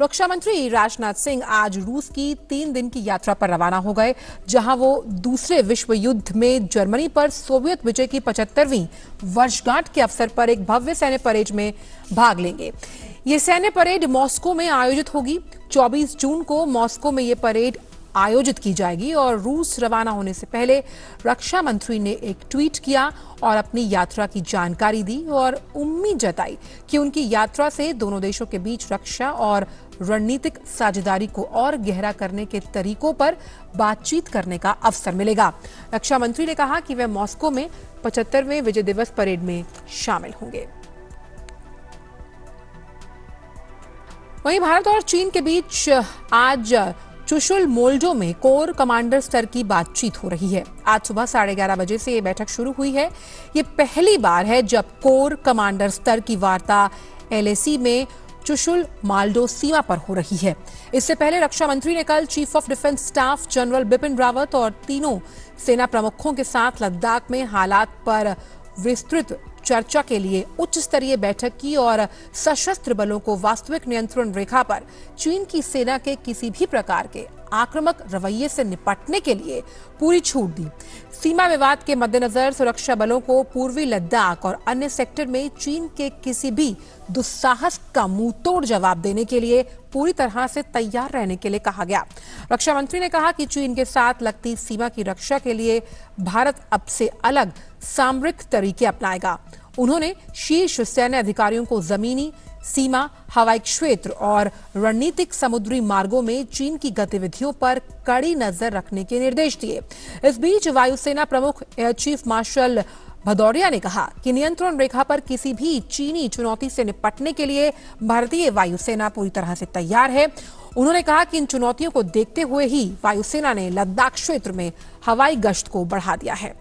रक्षा मंत्री राजनाथ सिंह आज रूस की 3 दिन की यात्रा पर रवाना हो गए, जहां वो दूसरे विश्व युद्ध में जर्मनी पर सोवियत विजय की 75वीं वर्षगांठ के अवसर पर एक भव्य सैन्य परेड में भाग लेंगे। ये सैन्य परेड मॉस्को में आयोजित होगी। 24 जून को मॉस्को में ये परेड आयोजित की जाएगी और रूस रवाना होने से पहले रक्षा मंत्री ने एक ट्वीट किया और अपनी यात्रा की जानकारी दी और उम्मीद जताई कि उनकी यात्रा से दोनों देशों के बीच रक्षा और रणनीतिक साझेदारी को और गहरा करने के तरीकों पर बातचीत करने का अवसर मिलेगा। रक्षा मंत्री ने कहा कि वे मॉस्को में 75वें विजय दिवस परेड में शामिल होंगे। वहीं भारत और चीन के बीच आज चुशुल मोल्डो में कोर कमांडर स्तर की बातचीत हो रही है। आज सुबह 11:30 बजे से ये बैठक शुरू हुई है। ये पहली बार है जब कोर कमांडर स्तर की वार्ता एलएसी में चुशुल मोल्डो सीमा पर हो रही है। इससे पहले रक्षा मंत्री ने कल chief of defence staff general Bipin Rawat और तीनों सेना प्रमुखों के साथ लद्दाख में हालात पर विस्तृत चर्चा के लिए उच्च स्तरीय बैठक की और सशस्त्र बलों को वास्तविक नियंत्रण रेखा पर चीन की सेना के किसी भी प्रकार के आक्रामक रवैये से निपटने के लिए पूरी छूट दी। सीमा विवाद के मद्देनजर सुरक्षा बलों को पूर्वी लद्दाख और अन्य सेक्टर में चीन के किसी भी दुस्साहस का मुंहतोड़ जवाब देने के लिए पूरी तरह से तैयार रहने के लिए कहा गया। रक्षा मंत्री ने कहा कि चीन के साथ लगती सीमा की रक्षा के लिए भारत अब से अलग सामरिक तरीके अपनाएगा। उन्होंने शीर्ष सैन्य अधिकारियों को जमीनी, सीमा, हवाई क्षेत्र और रणनीतिक समुद्री मार्गों में चीन की गतिविधियों पर कड़ी नजर रखने के निर्देश दिए। इस बीच वायुसेना प्रमुख एयर चीफ मार्शल भदौरिया ने कहा कि नियंत्रण रेखा पर किसी भी चीनी चुनौती से निपटने के लिए भारतीय वायुसेना पूरी तरह से तैयार है। उन्होंने कहा कि इन चुनौतियों को देखते हुए ही वायुसेना ने लद्दाख क्षेत्र में हवाई गश्त को बढ़ा दिया है।